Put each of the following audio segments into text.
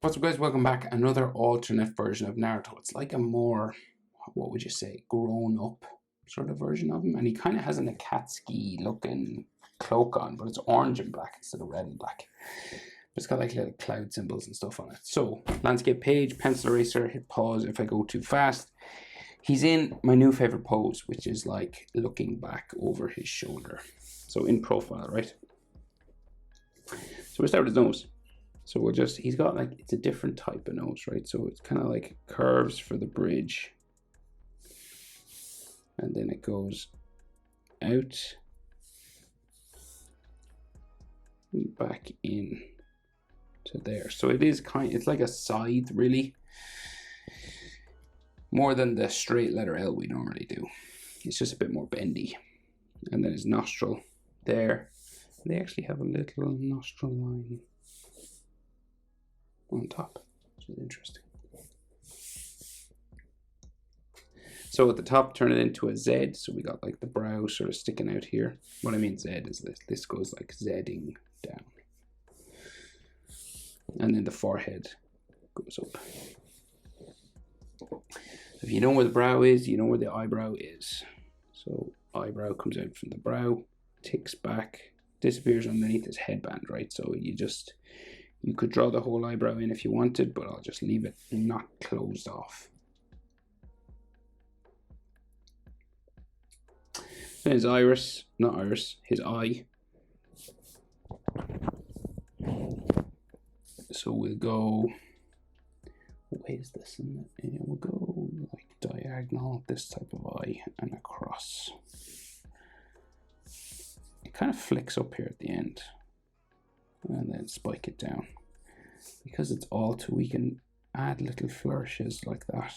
What's up, guys? Welcome back. Another alternate version of Naruto. It's like a more, what would you say, grown up sort of version of him. And he kind of has an Akatsuki looking cloak on, but it's orange and black instead of red and black. It's got like little cloud symbols and stuff on it. So, landscape page, pencil eraser, hit pause if I go too fast. He's in my new favorite pose, which is like looking back over his shoulder. So in profile, right? So we'll start with his nose. So we'll just, he's got like, it's a different type of nose, right? So it's kind of like curves for the bridge. And then it goes out. And back in to there. So it is it's like a scythe really. More than the straight letter L we normally do. It's just a bit more bendy. And then his nostril there. They actually have a little nostril line on top, which is interesting. So at the top, turn it into a Z. So we got like the brow sort of sticking out here. What I mean Z is this goes like Zing down. And then the forehead goes up. If you know where the brow is, you know where the eyebrow is. So eyebrow comes out from the brow, ticks back, disappears underneath his headband, right? So you could draw the whole eyebrow in if you wanted, but I'll just leave it not closed off. Then his iris, not iris, his eye. So we'll go, what way is this? We'll go like diagonal, this type of eye, and across. It kind of flicks up here at the end. And then spike it down. Because it's auto, we can add little flourishes like that.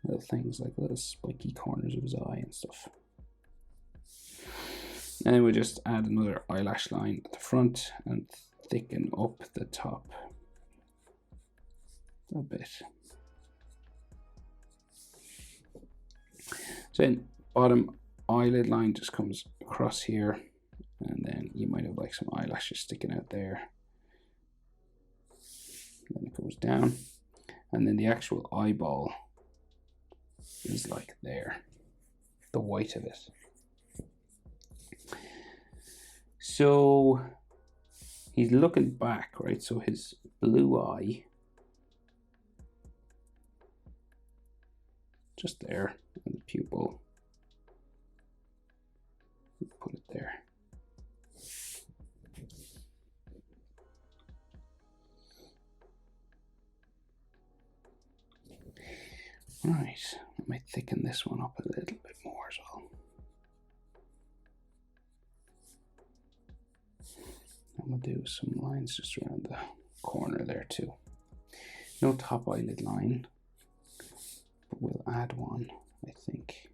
Little things like little spiky corners of his eye and stuff. And then we'll just add another eyelash line at the front and thicken up the top a bit. So then bottom eyelid line just comes across here. And then you might have like some eyelashes sticking out there. Then it goes down. And then the actual eyeball is like there. The white of it. So he's looking back, right? So his blue eye, just there, and the pupil, put it there. Right, I might thicken this one up a little bit more as well. I'm gonna do some lines just around the corner there too. No top eyelid line, but we'll add one, I think.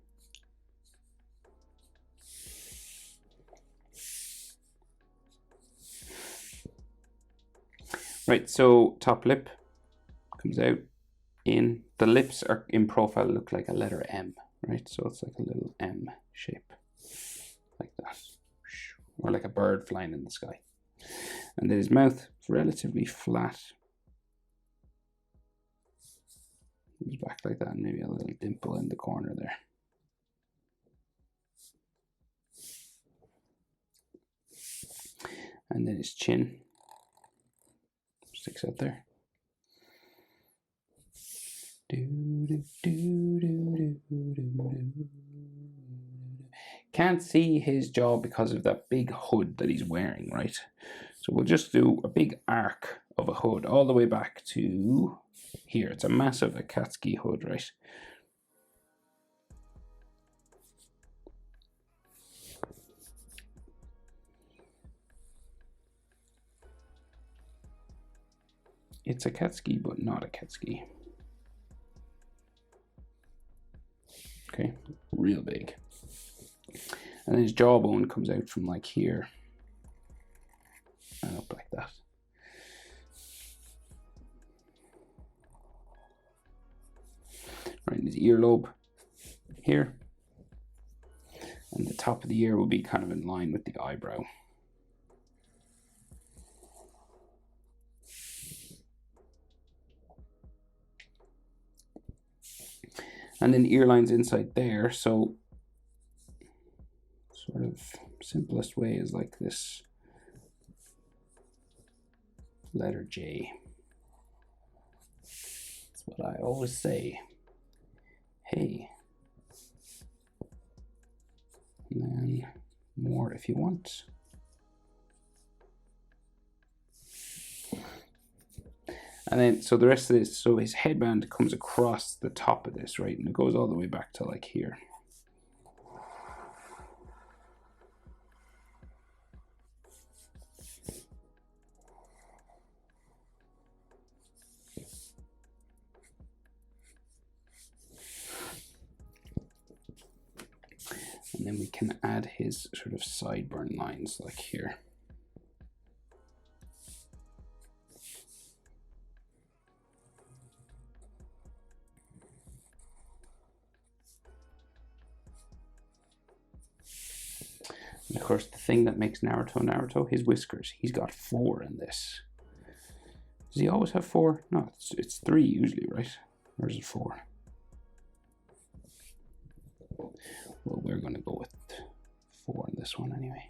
Right, so top lip comes out in. The lips are in profile look like a letter M, right? So it's like a little M shape, like that, or like a bird flying in the sky. And then his mouth is relatively flat. Goes back like that, and maybe a little dimple in the corner there. And then his chin sticks out there. Can't see his jaw because of that big hood that he's wearing, right? So we'll just do a big arc of a hood all the way back to here. It's a massive Akatsuki hood, right? It's Akatsuki, but not Akatsuki. Okay, real big. And then his jawbone comes out from like here and up like that. Right in his earlobe here. And the top of the ear will be kind of in line with the eyebrow. and then ear lines inside there. So sort of simplest way is like this letter J. That's what I always say. Hey. And then more if you want. And then, so the rest of this, so his headband comes across the top of this, right? And it goes all the way back to like here. And then we can add his sort of sideburn lines like here. And of course, the thing that makes Naruto, his whiskers. He's got 4 in this. Does he always have 4? No, it's 3 usually, right? Or is it 4? Well, we're going to go with 4 in this one anyway.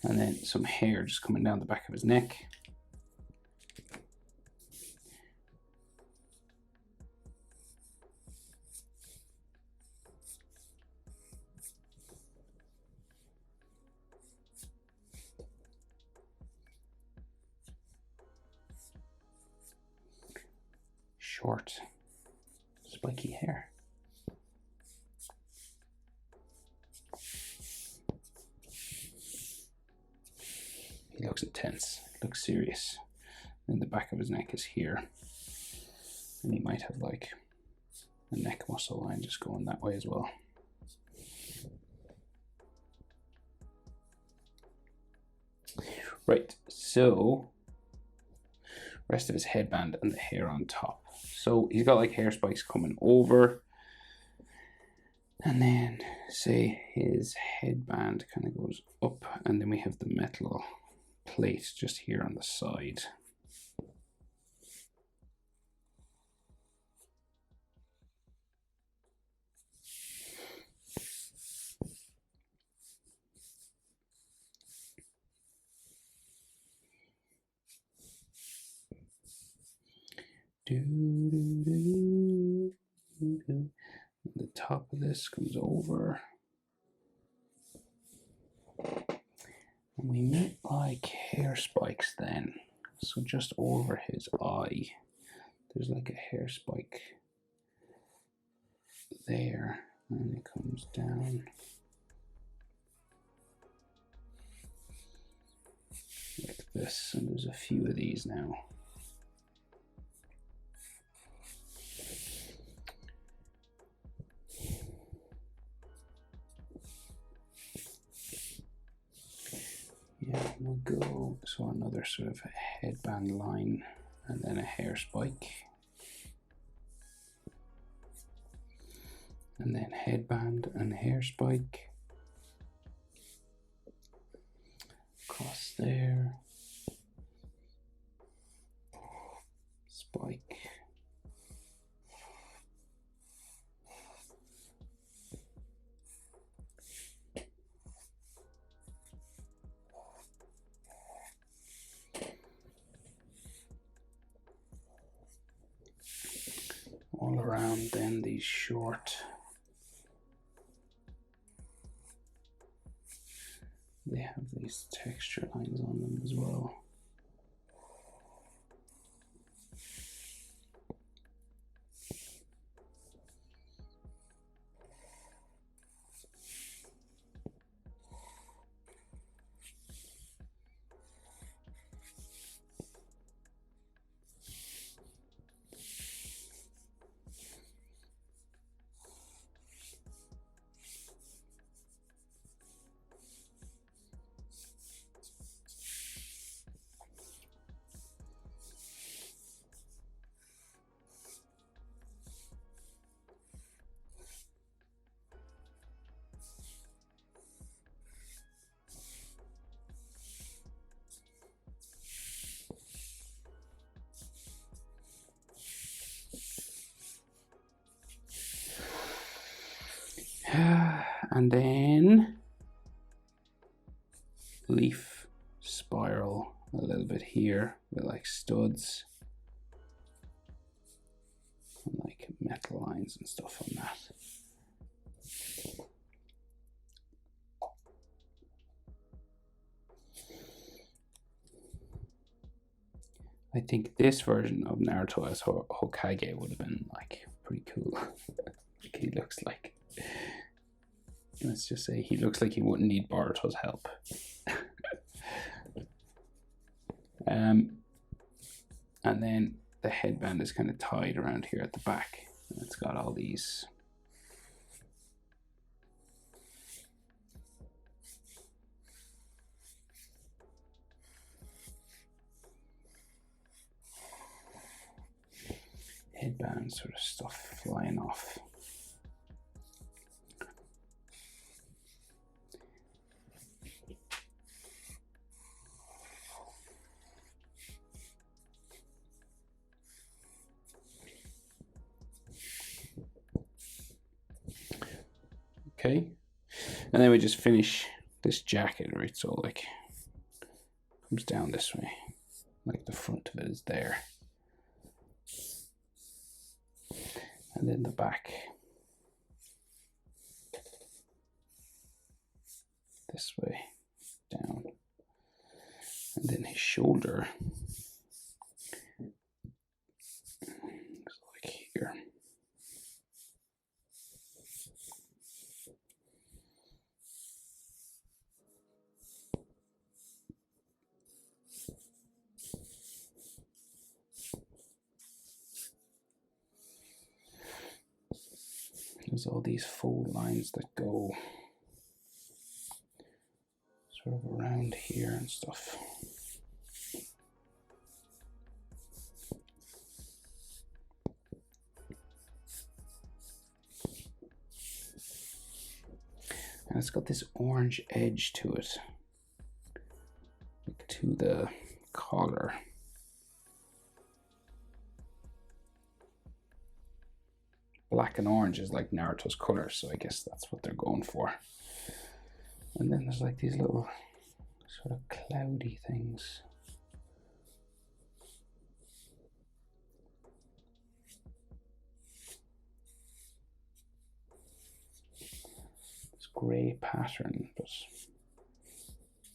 And then some hair just coming down the back of his neck. Short, spiky hair. He looks intense, looks serious. And the back of his neck is here. And he might have like a neck muscle line just going that way as well. Right, so rest of his headband and the hair on top. So he's got like hair spikes coming over. And then say his headband kind of goes up, and then we have the metal plate just here on the side. The top of this comes over. And we make like hair spikes then. So just over his eye, there's like a hair spike there, and it comes down like this, and there's a few of these now. Yeah, we'll go, so another sort of headband line, and then a hair spike. And then headband and hair spike. Across there. Spike. All around then these short. They have these texture lines on them as well. And then leaf spiral a little bit here with like studs and like metal lines and stuff on that. I think this version of Naruto as Hokage would have been like pretty cool. Like he looks like, let's just say he looks like he wouldn't need Boruto's help. And then the headband is kind of tied around here at the back. And it's got all these headband sort of stuff flying off. Okay, and then we just finish this jacket, right? So like comes down this way, like the front of it is there, and then the back this way down, and then his shoulder is like here. There's all these fold lines that go sort of around here and stuff. And it's got this orange edge to it, like to the collar. Black and orange is like Naruto's color, so I guess that's what they're going for. And then there's like these little sort of cloudy things. This grey pattern, but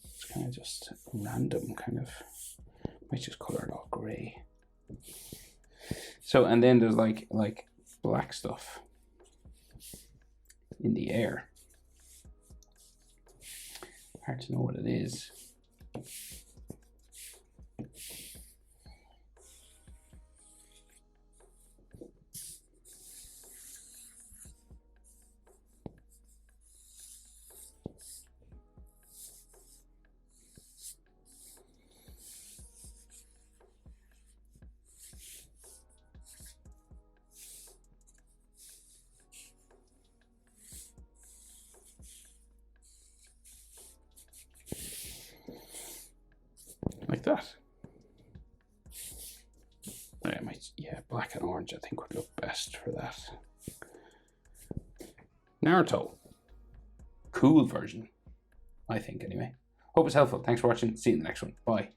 it's kind of just random, kind of. Might just color it all grey. So, and then there's like black stuff in the air. Hard to know what it is. Like that. Yeah, black and orange I think would look best for that. Naruto. Cool version, I think anyway. Hope it's helpful. Thanks for watching. See you in the next one. Bye.